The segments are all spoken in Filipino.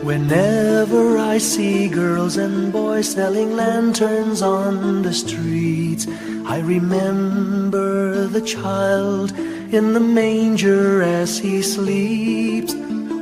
Whenever I see girls and boys selling lanterns on the streets, I remember the child in the manger as he sleeps.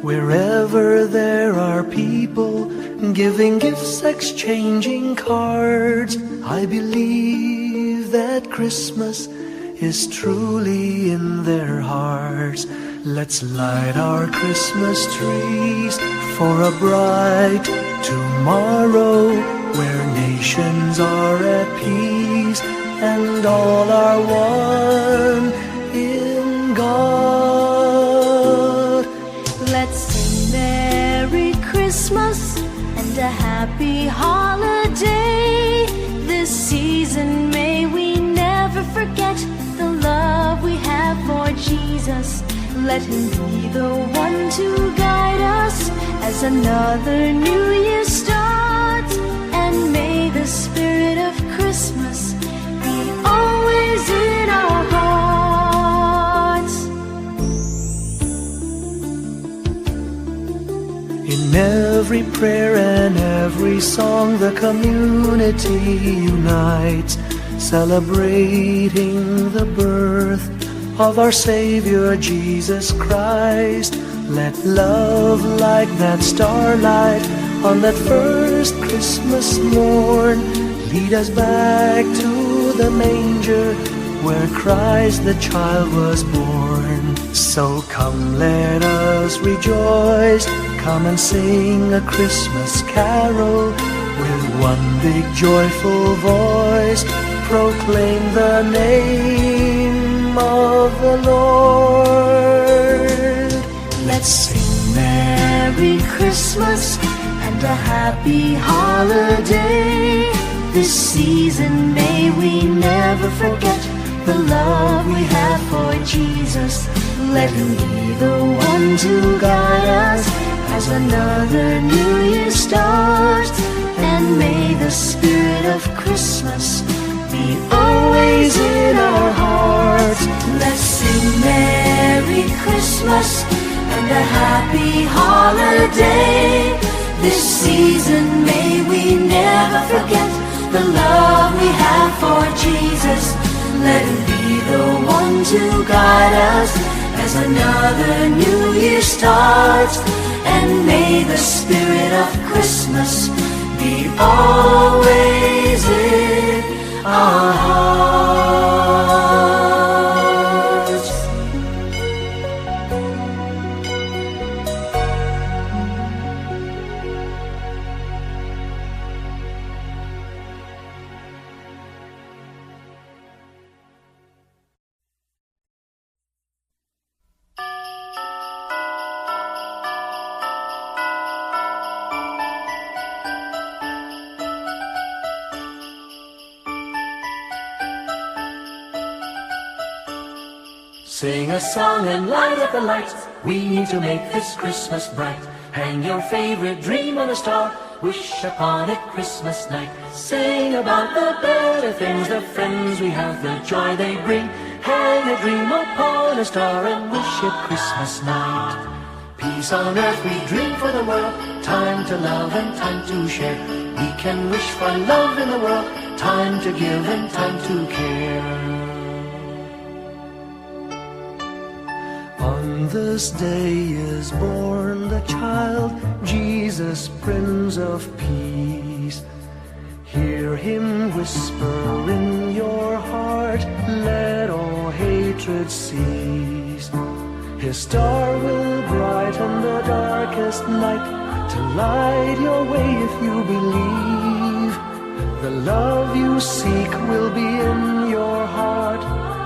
Wherever there are people giving gifts, exchanging cards, I believe that Christmas is truly in their hearts. Let's light our Christmas trees for a bright tomorrow, where nations are at peace and all are one in God. Let's sing Merry Christmas and a happy holiday. This season may we never forget the love we have for Jesus. Let him be the one to guide us as another new year starts. And may the spirit of Christmas be always in our hearts. In every prayer and every song, the community unites, celebrating the birth of our Savior Jesus Christ. Let love like that starlight on that first Christmas morn lead us back to the manger where Christ the child was born. So come, let us rejoice, come and sing a Christmas carol with one big joyful voice. Proclaim the name of the Lord. Let's sing Merry Christmas and a happy holiday. This season may we never forget the love we have for Jesus. Let him be the one to guide us as another new year starts. And may the spirit of Christmas be always in our hearts. Let's sing Merry Christmas and a happy holiday. This season may we never forget the love we have for Jesus. Let him be the one to guide us as another new year starts. And may the spirit of Christmas be always in our hearts. Sing a song and light up the lights. We need to make this Christmas bright. Hang your favorite dream on a star. Wish upon it Christmas night. Sing about the better things, the friends we have, the joy they bring. Hang a dream upon a star and wish it Christmas night. Peace on earth we dream for the world. Time to love and time to share. We can wish for love in the world. Time to give and time to care. On this day is born the child, Jesus, Prince of Peace. Hear him whisper in your heart, let all hatred cease. His star will brighten the darkest night, to light your way if you believe. The love you seek will be in your heart,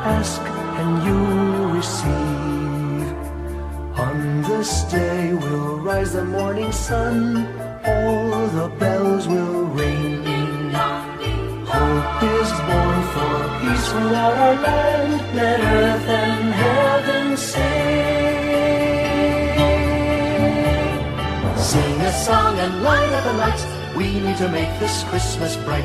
ask and you will receive. On this day will rise the morning sun, all the bells will ring. Hope is born for peace throughout our land, let earth and heaven sing. Sing a song and light up the lights, we need to make this Christmas bright.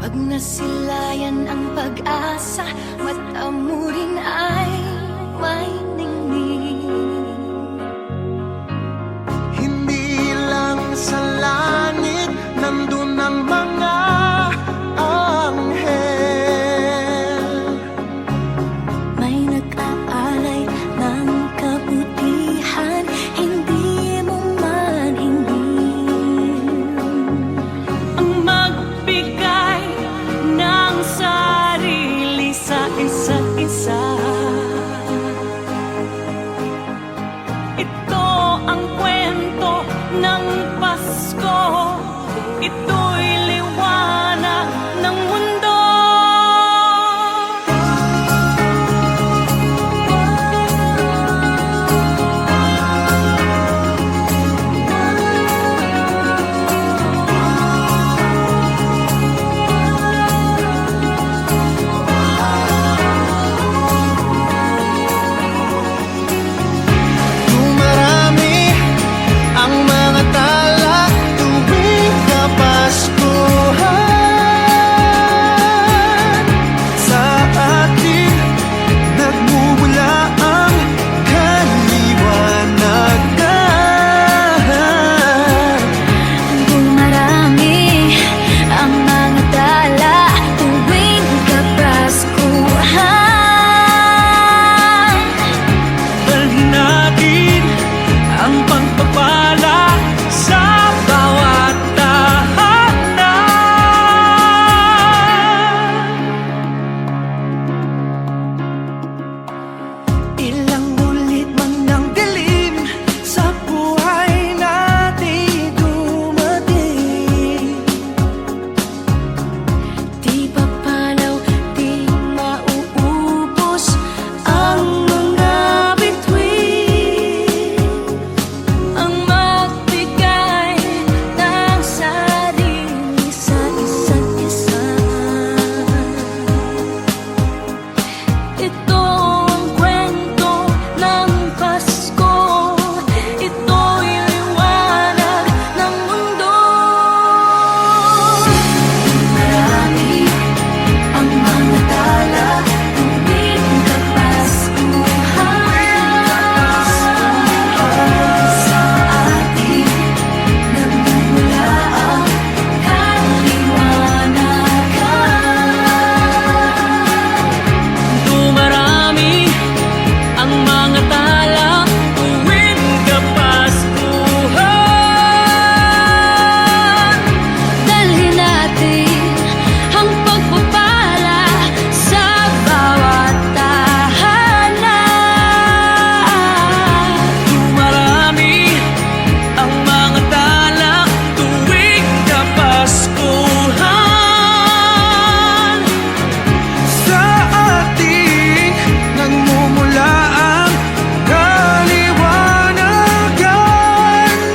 Pag nasilayan ang pag-asa, mata mo rin ay may ningning. Hindi lang sa langit nandun ang mga anghel. May nag-aalay ng kabutihan, hindi mo man hingin. Ang magbigay ng sarili sa isa't isa. Ito ang kwento ng Pasko. Ito'y liwanag ng mundo. Dumarami ang mga tala tuwing Kapaskuhan. Sa atin nagmumula ang kaliwanagan. Dumarami ang mga tala tuwing Kapaskuhan. Dalhin natin ang pagpapala sa bawat tahanan. Ilang ulit man ng dilim sa buhay natin dumating. Di papalaw, di mauubos ang mga bituin. Ang magbigay ng sarili sa isa't isa. Ito ang kwento ng Pasko. Ito'y liwanag ng mundo. Marami ang mga tala tuwing Kapaskuhan. Sa atin nagmumula ang kaliwanagan. Dumarami ang mga tala tuwing Kapaskuhan. Dalhin natin ang pagpapala sa bawat tahanan. Dumarami ang mga tala tuwing Kapaskuhan. Sa ating nagmumula ang kaliwanagan.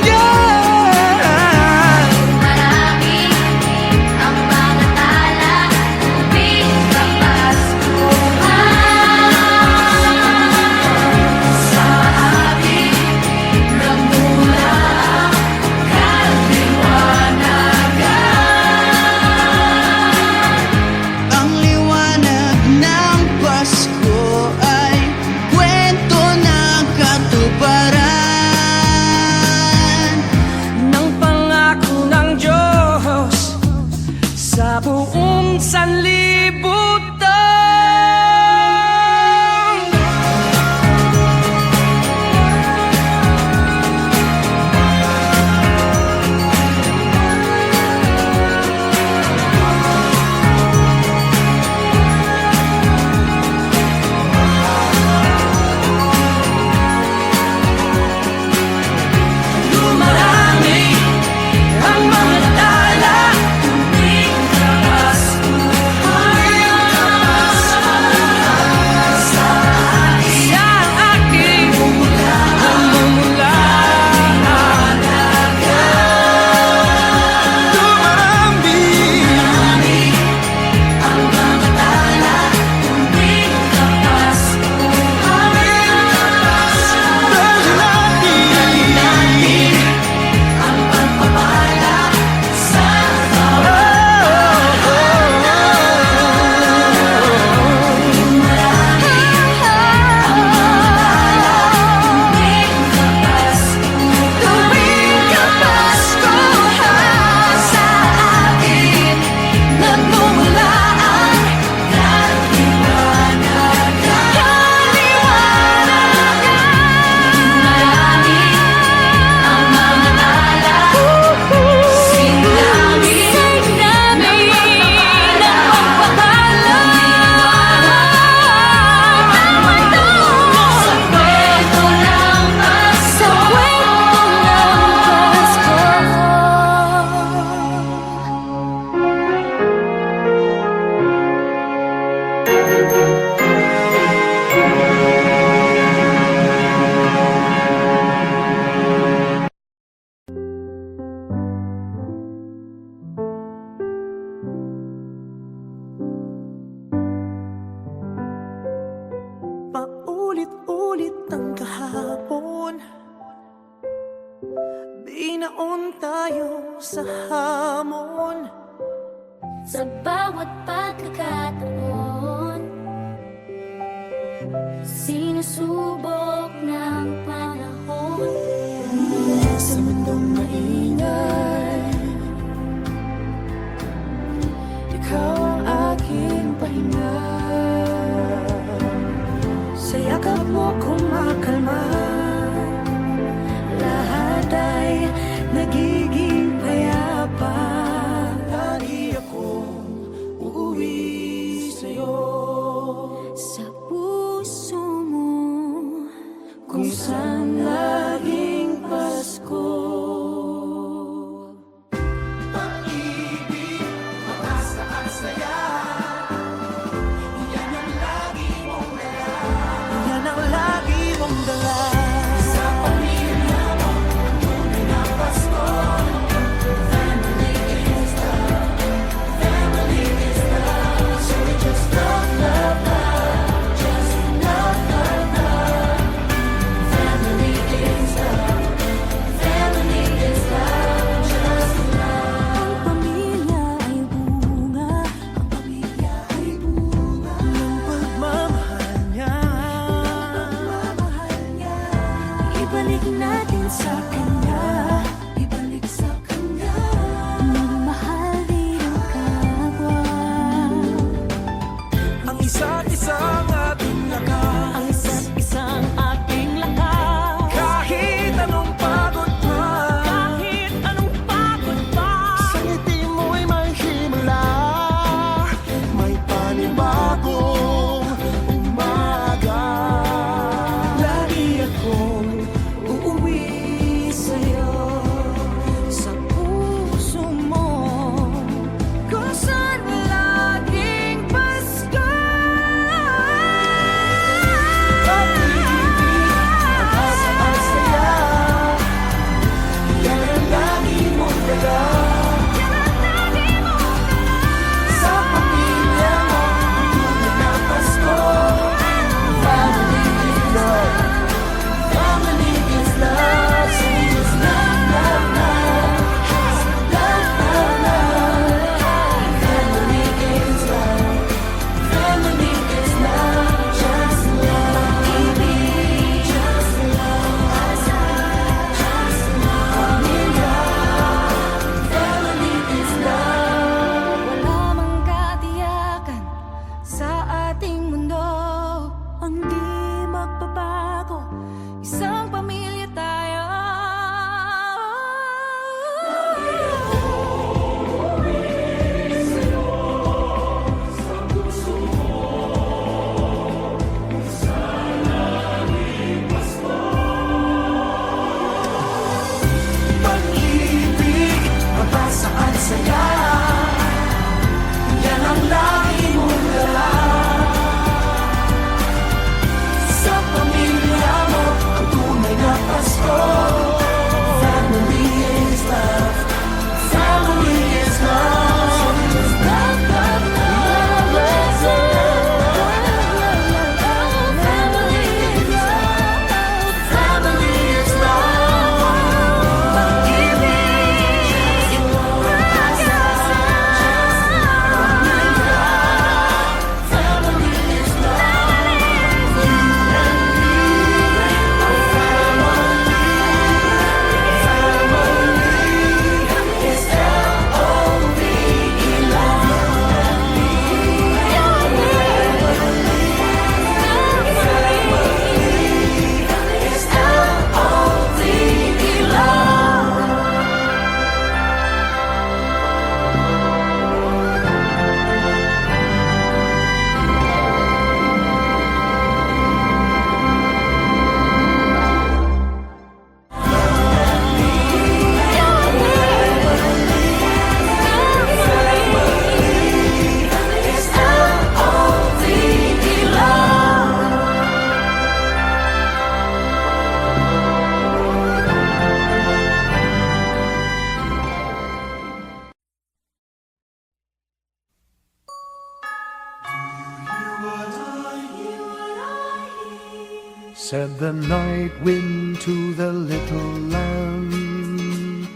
Yeah. Marami ang mga tala tuwing Kapaskuhan. Sa atin nagmumula ang kaliwanagan. Ang liwanag ng Pasko ay kwento ng katuparan. Ng pangako ng Diyos sa buong sanlibutan. Dumarami ang mga tala tuwing Kapaskuhan. sa hamon. Sa bawat pagkakataon, sinusubok ng panahon. Sa mundong maingay, ikaw ang aking pahinga. Sa yakap mo kumakalma, lahat ay nagiging payapa. Lagi akong uuwi sa'yo. Sa puso mo, Kung saan laging Pasko. Pag-ibig, mataas at saya. Yan ang lagi mong dala. Yan ang lagi mong dala. Sa pamilya mo, tunay na Pasko. Family is love. Family is love. So we just love, love, love. Just love, love, love. Family is love. Family is love. Just love. ang pamilya ay bunga. Ang pamilya ay bunga. Ng pagmamahal niya. Mahal niya, ibalik natin sa kanya. Ibalik sa kanya. Magmahal din ang kapwa. Ang isa't isang ating lakas. Ang isa't isang ating lakas. Kahit anong pagod pa. Kahit anong pagod pa. Sa ngiti mo'y may himala. May panibagong umaga. Lagi akong uuwi sa'yo. Sa puso mo, kung saan laging Pasko. Pag-ibig, mataas at saya. Yan ang lagi mong dala. Sa pamilya mo, tunay na Pasko. Family is love. Family is love. So we just love, love, love. Love, love, love. Family is love. Family is love. Just love. Just love. Just love. Pamilya. Family is love. Wala mang katiyakan sa ating mundo ang di magbabago. Isang pamilya tayo. Pag-ibig, mabasa at saya. Yan ang lagi mong dala. Sa pamilya mo, ang tunay na Pasko. Family is love. Family is love. So we just love, love, love. Let's Family is love. Family is love. Pag-ibig, family is love. You and me, our family. Family is L-O-V-E, is L-O-V-E, love. Is L-O-V-E, love. Said the night wind to the little lamb,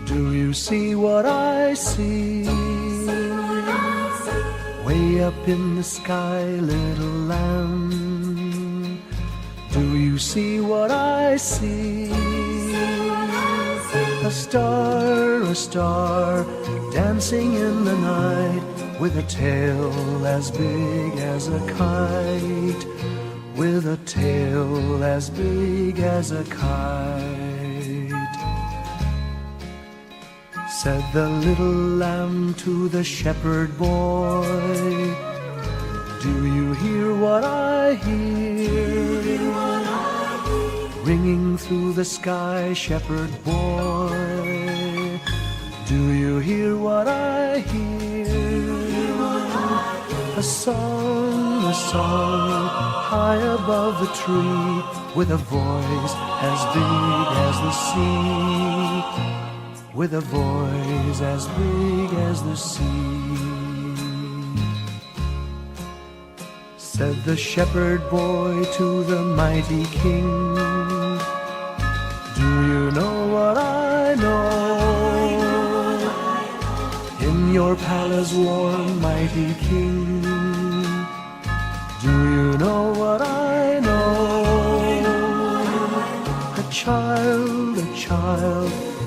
do you you see what I see? Way up in the sky, little lamb, do you see what I see? A star, dancing in the night, with a tail as big as a kite, with a tail as big as a kite. Said the little lamb to the shepherd boy, do you hear what I hear? Ringing through the sky, shepherd boy, do you hear what I hear? A song, high above the tree, with a voice as big as the sea, with a voice as big as the sea. Said the shepherd boy to the mighty king, do you know what I know? In your palace warm, mighty king, do you know what I know? A child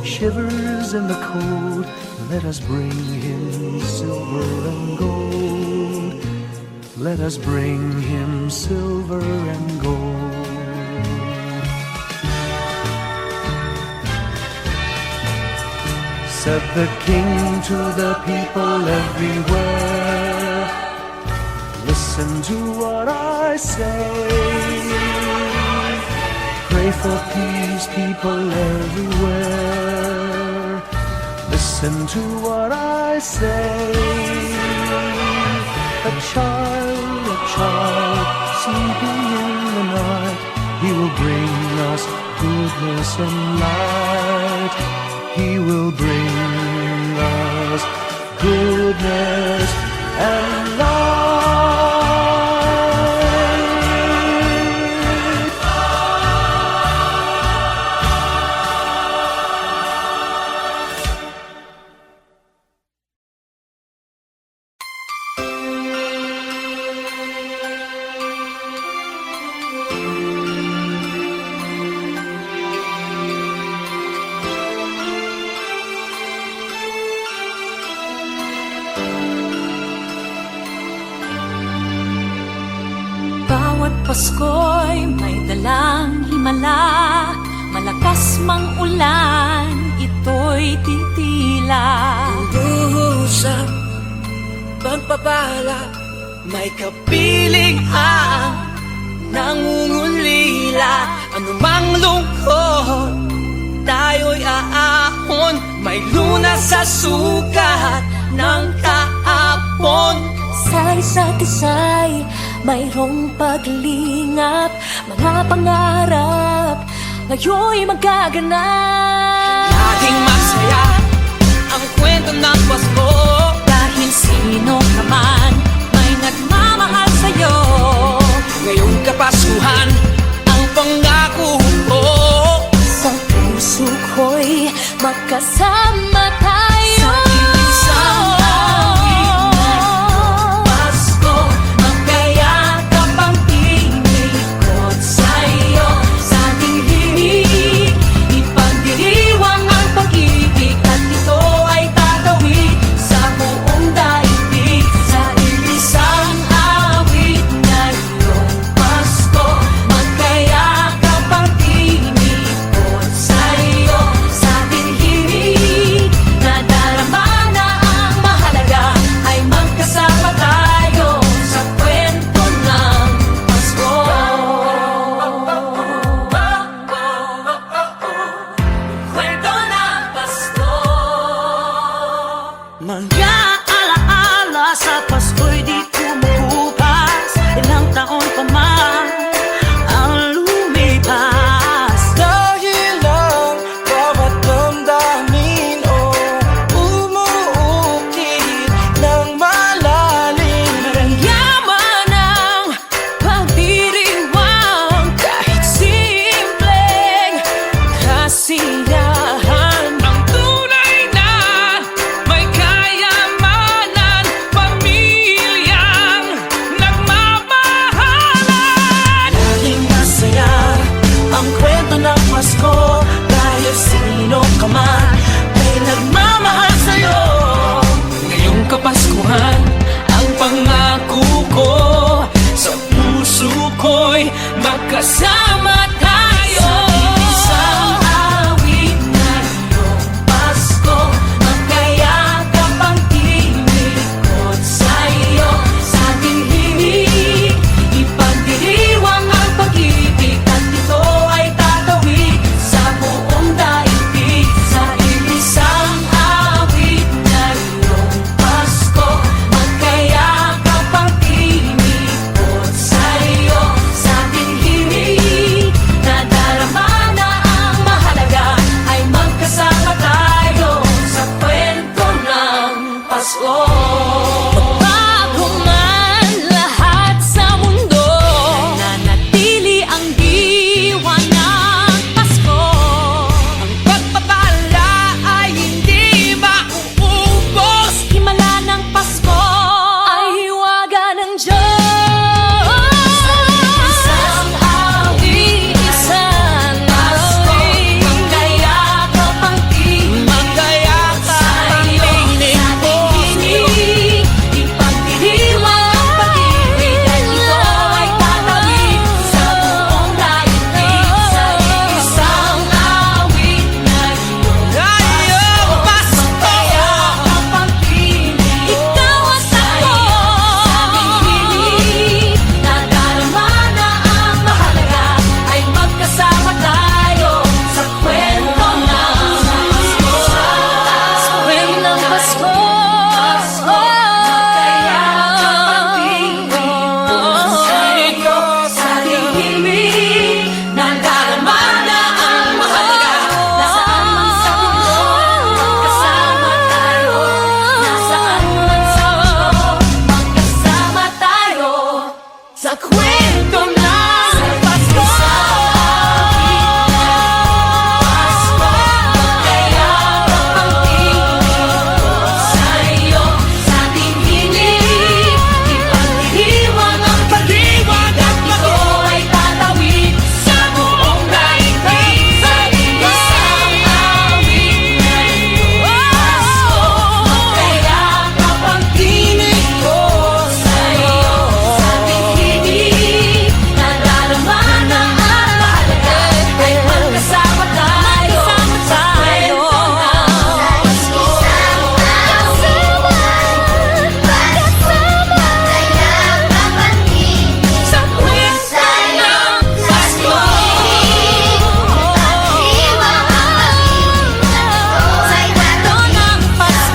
shivers in the cold, let us bring him silver and gold. Let us bring him silver and gold. Said the king to the people everywhere, listen to what I say. Pray for peace, people everywhere, listen to what I say. A child sleeping in the night, he will bring us goodness and light. He will bring us goodness and light. Bawat Pasko'y may dalang himala, malakas mang ulan, ito'y titila. Usap, pagpapala, may kapiling ang nangungulila. Anumang lungkot, tayo'y aahon, may lunas sa sukat ng kahapon. Sa isa't isa'y mayroong paglingap, mga pangarap ngayon'y magaganap. Laging masaya ang kwento ng Pasko, Dahil sino ka man may nagmamahal sa'yo. ngayong Kapaskuhan ang pangako ko. Sa puso ko'y magkasama tayo. Sa isang langit na Pasko, magkayakap ang tinikot sa'yo. Sa ating himig, ipagdiriwang ang pag-ibig, at ito ay tatawid sa man ang pangako ko, sa puso ko'y magkasama tayo. Isang awit na iyong Pasko, magkayakap ang tinikot sa'yo. Sa ating himig, ipagdiriwang ang pag-ibig, at ito ay tatawid sa buong daigdig. Sa isang awit na iyong Pasko, magkayakap ang tinikot sa'yo. Sa ating himig, nadarama na ang mahalaga, ay magkasama tayo sa kwento ng Pasko. Magbago man lahat sa mundo, nananatili ang diwa ng Pasko. Ang pagpapala ay hindi mauubos, himala ng Pasko ay hiwaga ng Diyos. Isang awit, isang awit, magkayakap ang tinig, magkayakap ang tinig ko. Ipagdiriwang ang pag-ibig, at ito ay tatawid sa buong daigdig. Sa isang awit na iyong Pasko, magkayakap ang tinig, ikaw at ako. Sa ating himig, nadarama na ang mahalaga, ay magkasama tayo sa kwento ng Pasko. Sa kwento ng Pasko, magkayakap ang tinig sa'yo. Sa ating himig, nadarama na ang mahalaga, nasaan man sa mundo, magkasama tayo. Nasaan man sa mundo, magkasama tayo sa kwento ng Pasko. Magkayakap ang tinig sa'yo. Sa ating himig, ipagdiriwang ang pag-ibig, at ito ay tatawid sa buong daigdig. Sa isang awit na iyong Pasko, magkayakap ang tinig ko sa'yo. Sa ating himig, nadarama na ang mahalaga, ay magkasama tayo sa kwento ng Pasko. Sa kwento ng Pasko. Sa kwento ng Pasko.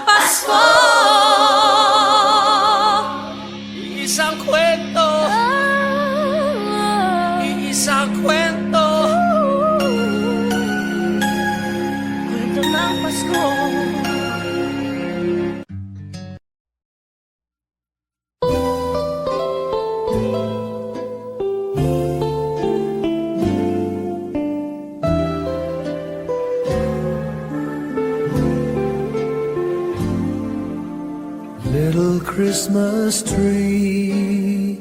Pasko. Isang kwento, isang kwento, kwento ng Pasko. Little Christmas tree,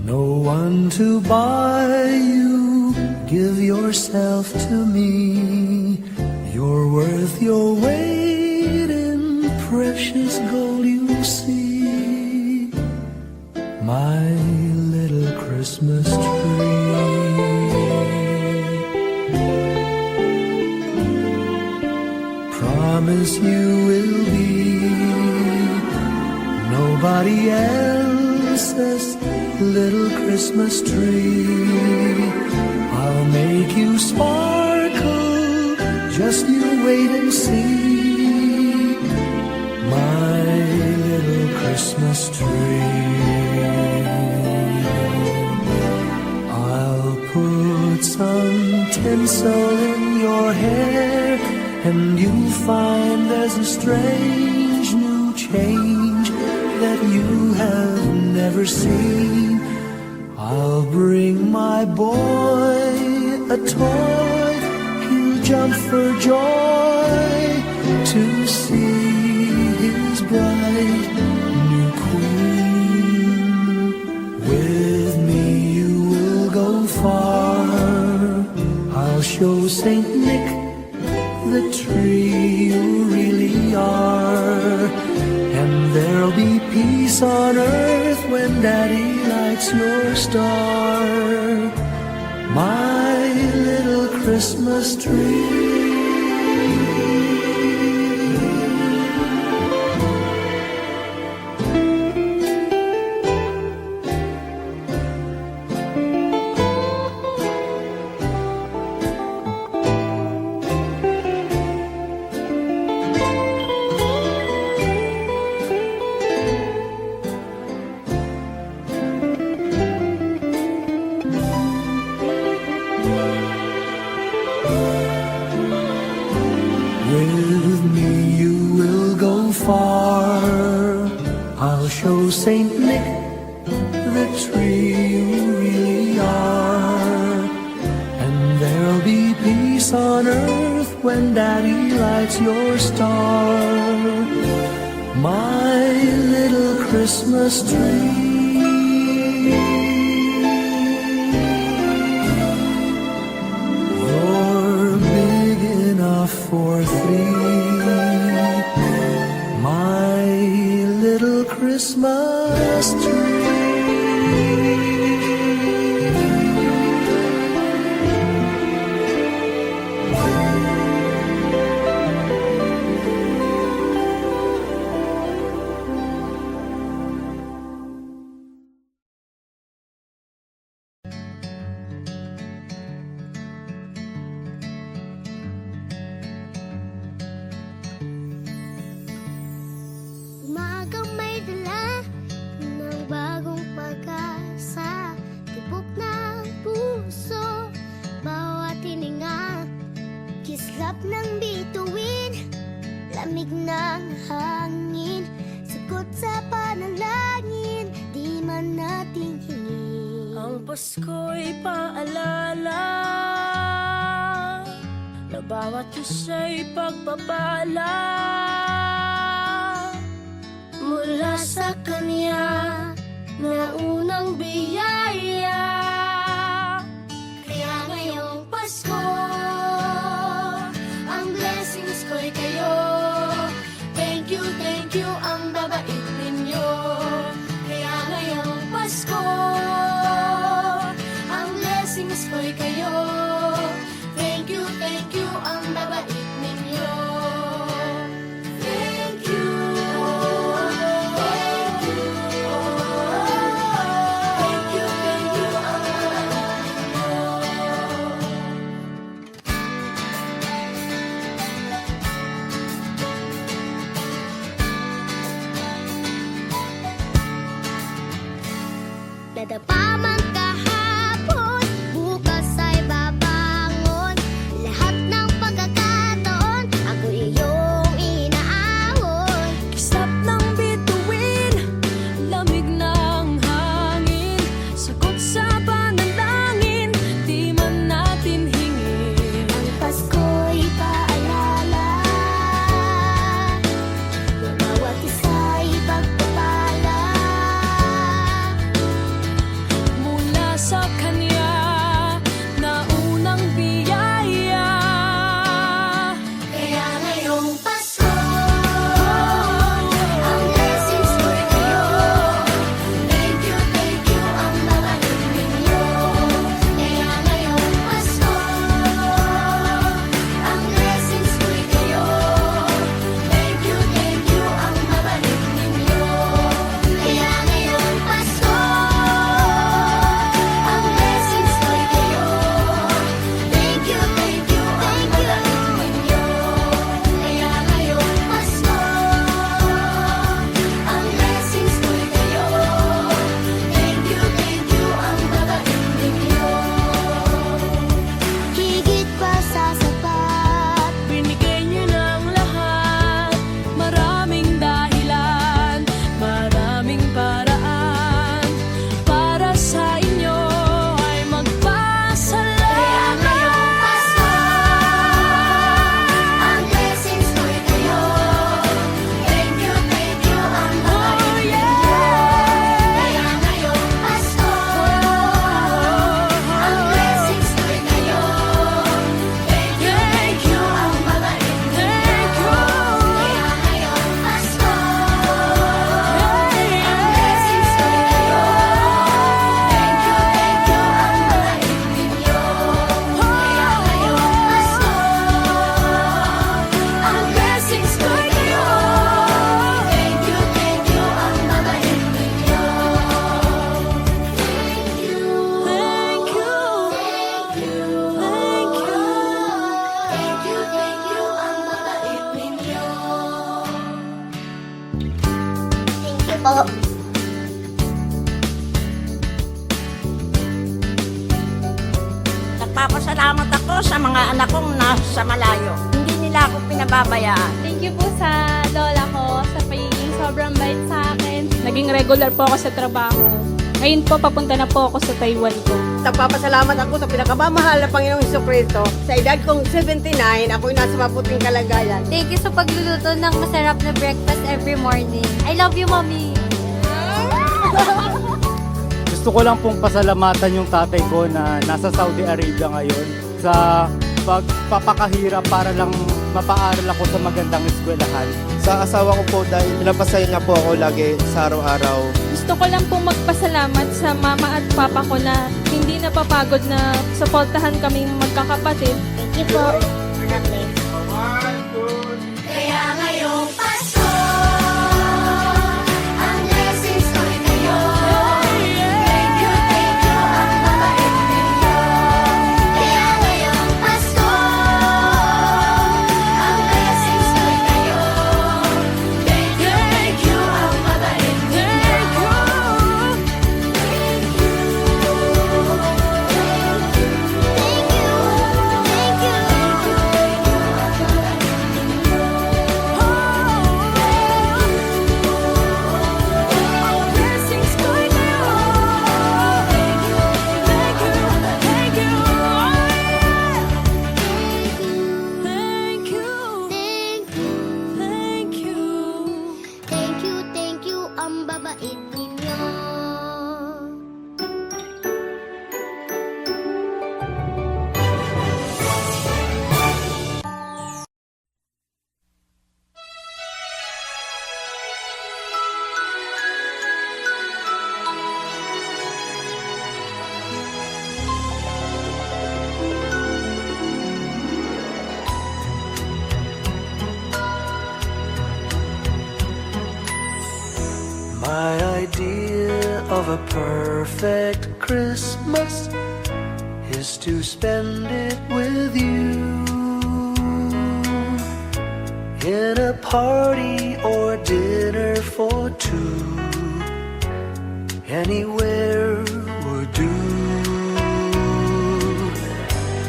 no one to buy you. Give yourself to me. You're worth your weight in precious gold, you see. My little Christmas tree. Promise you will be nobody else's little Christmas tree. I'll make you sparkle, just you wait and see, my little Christmas tree. I'll put some tinsel in your hair, and you'll find there's a strange new change that you have never seen. I'll bring my boy a toy, he'll jump for joy to see his bright new queen. With me you will go far, I'll show Saint Nick the tree you really are, and there'll be peace on earth when Daddy lights your star, my little Christmas tree. With me you will go far, I'll show Saint Nick the tree you really are, and there'll be peace on earth when Daddy lights your star, my little Christmas tree. For three, my little Christmas tree. Umagang may dala ng bagong pag-asa, tibok ng puso, bawat hininga, kislap ng bituin, lamig ng hangin, sagot sa panalangin, di man nating hingin. Ang Pasko'y paalala na bawat isa'y pagpapala mula sa Kanya na unang biyaya. Kaya ngayong Pasko, ang blessings ko'y kayo. Thank you, ang babait ninyo. Kaya ngayong Pasko, ang blessings ko'y kayo. Thank you, ang babait ninyo. Thank you, thank you, ang babait ninyo. Nadapa man kahapon, bukas Nagpapasalamat ako sa mga anak kong nasa malayo. Hindi nila ako pinababayaan. Thank you po sa lola ko sa pagiging sobrang bait sa akin. Naging regular po ako sa trabaho. Ngayon po, papunta na po ako sa Taiwan ko. Nagpapasalamat ako sa pinakamamahal na Panginoong Jesucristo. Sa edad kong 79, ako'y nasa mabuting kalagayan. Thank you sa pagluluto ng masarap na breakfast every morning. I love you, Mommy! Gusto ko lang pong pasalamatan yung tatay ko na nasa Saudi Arabia ngayon sa pagpapakahirap para lang mapaaral ako sa magandang eskwelahan. Sa asawa ko po dahil pinapasaya niya po ako lagi sa araw-araw. Gusto ko lang pong magpasalamat sa mama at papa ko na hindi napapagod na suportahan kaming magkakapatid. Thank you po. God bless. Kaya ngayong Pasko, ang blessings ko'y kayo. Thank you, ang mabait ninyo. Kaya ngayong Pasko, ang blessings ko'y kayo. Thank you, ang mabait ninyo. Thank you, ang babait ninyo. My idea of a perfect Christmas is to spend it with you in a party or dinner for two. Anywhere would do.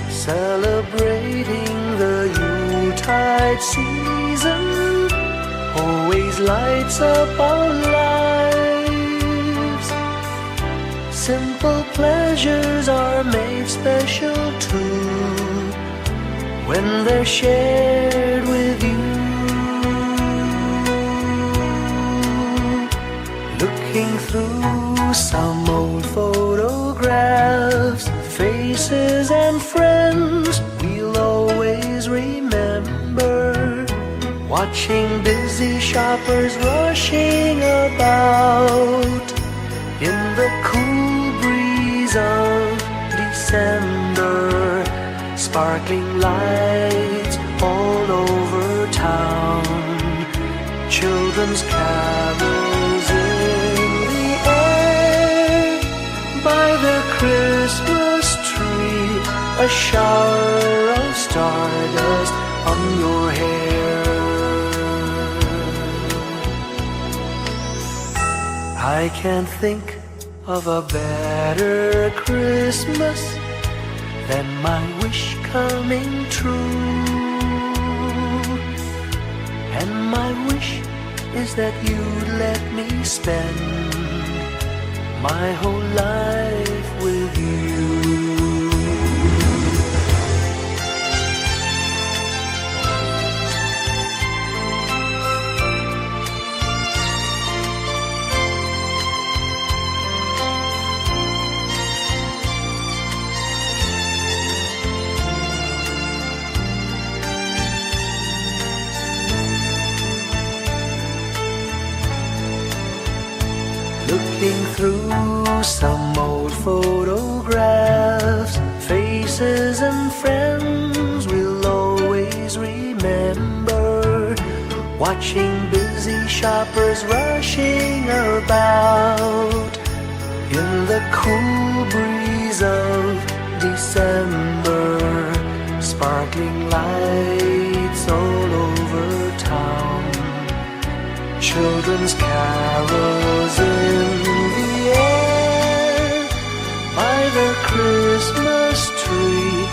Celebrating the Yuletide season always lights up our lives. Simple pleasures are made special too when they're shared with you. Looking through some old photographs, faces and friends we'll always remember. Watching busy shoppers rushing about in the cool breeze of December. Sparkling lights all over town, children's carols in the air. By the Christmas tree, a shower of stardust on your hair. I can't think of a better Christmas than my wish coming true. And my wish is that you'd let me spend my whole life with you. Looking through some old photographs, faces and friends we'll always remember. Watching busy shoppers rushing about in the cool breeze of December. Sparkling lights all over town, children's carols in the air. By the Christmas tree,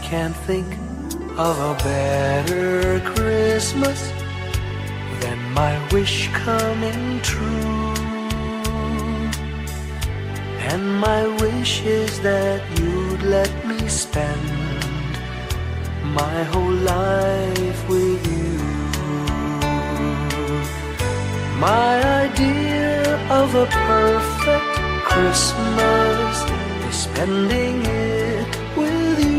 can't think of a better Christmas than my wish coming true. And my wish is that you'd let me spend my whole life with you. My idea of a perfect Christmas is spending it with you.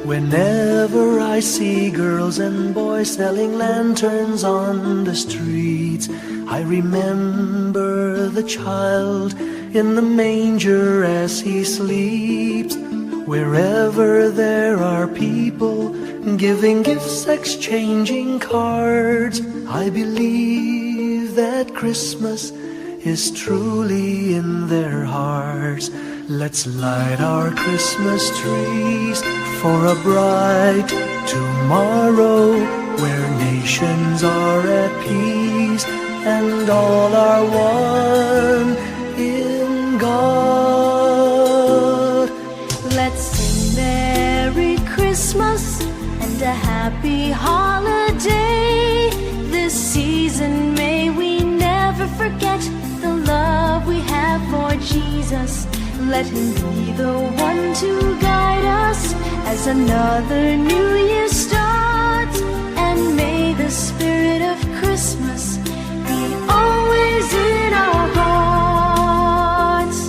Whenever I see girls and boys selling lanterns on the streets, I remember the child in the manger as he sleeps. Wherever there are people giving gifts, exchanging cards, I believe that Christmas is truly in their hearts. Let's light our Christmas trees for a bright tomorrow, where nations are at peace and all are one in God. Let's sing Merry Christmas and a Happy Holiday. This season may we never forget the love we have for Jesus. Let Him be the one to guide us as another new year starts. And may the spirit of Christmas be always in our hearts.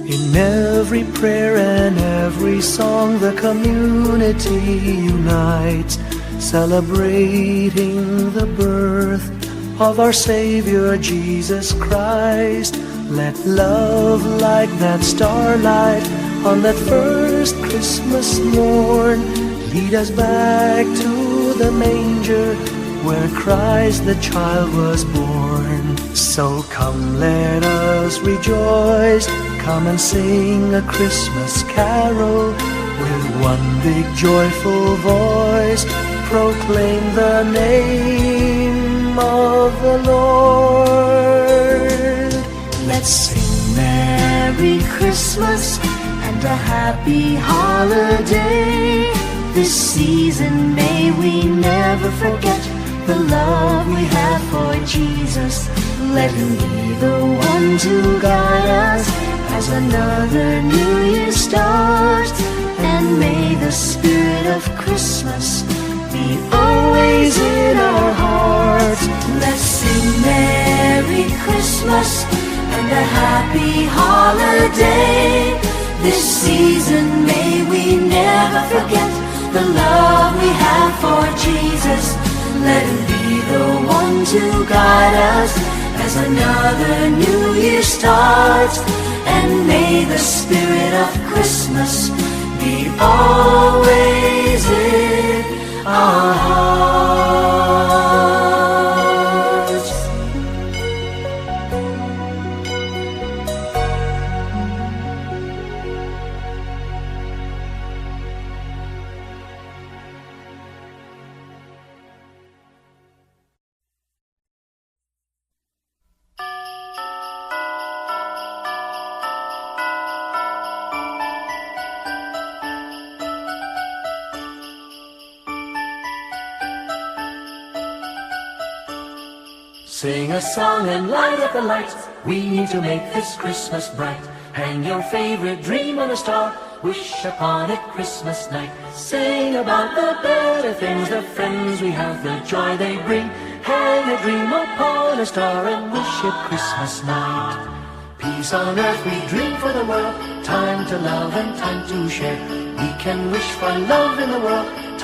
In every prayer and every song, the community unites, celebrating the birth of our Savior Jesus Christ. Let love like that starlight on that first Christmas morn lead us back to the manger where Christ the child was born. So come, let us rejoice, come and sing a Christmas carol with one big joyful voice, proclaim the name of the Lord. Let's sing Merry Christmas and a Happy Holiday. This season may we never forget the love we have for Jesus. Let Him be the one to guide us as another new year starts. And may the spirit of Christmas be always in our hearts. Let's sing Merry Christmas and a Happy Holiday. This season may we never forget the love we have for Jesus. Let Him be the one to guide us as another new year starts. And may the spirit of Christmas be always in our hearts. Sing a song and light up the lights. We need to make this Christmas bright. Hang your favorite dream on a star. Wish upon it Christmas night. Sing about the better things, the friends we have, the joy they bring. Hang a dream upon a star and wish it Christmas night. Peace on earth we dream for the world. Time to love and time to share. We can wish for love in the world.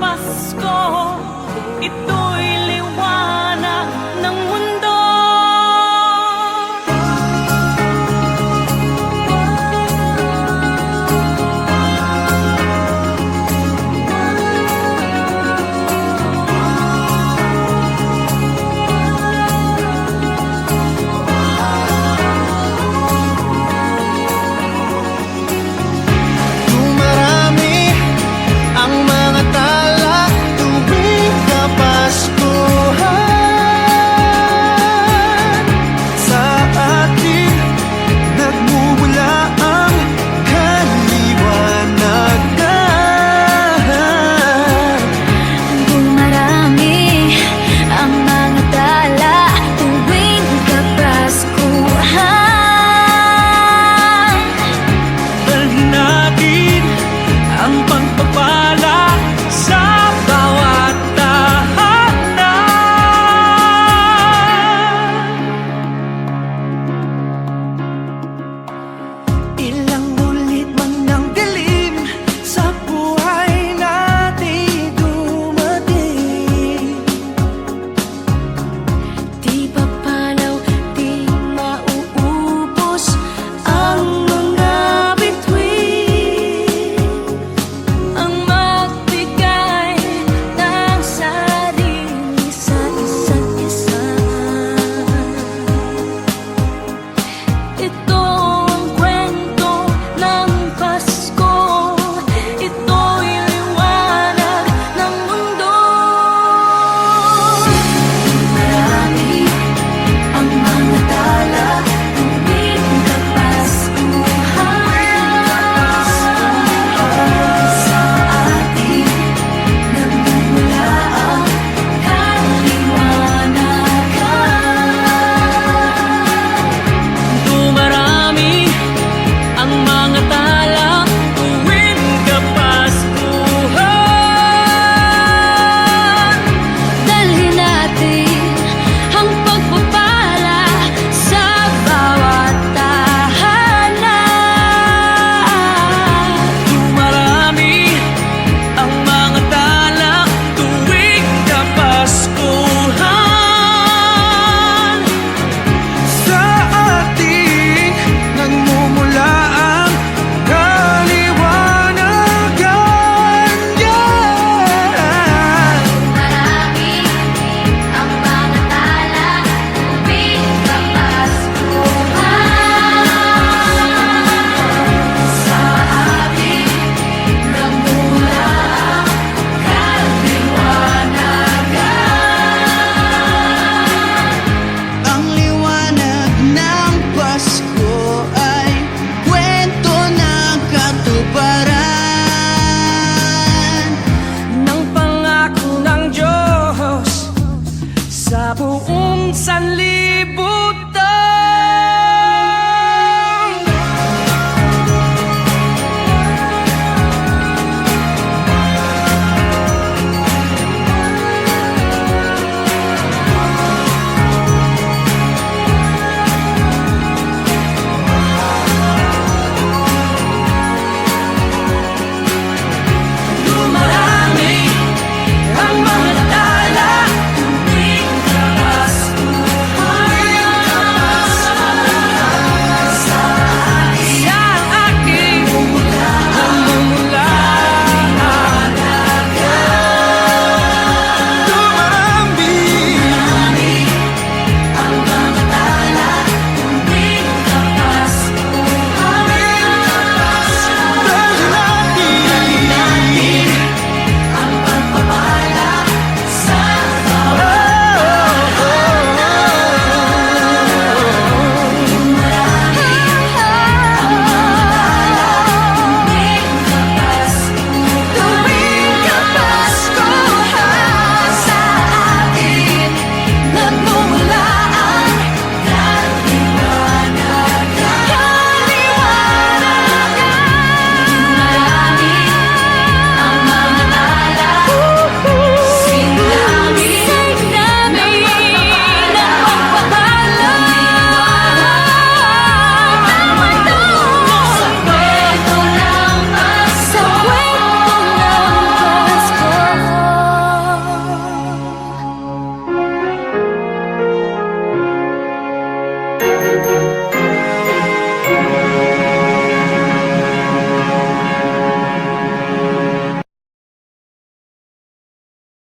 Pasko, ito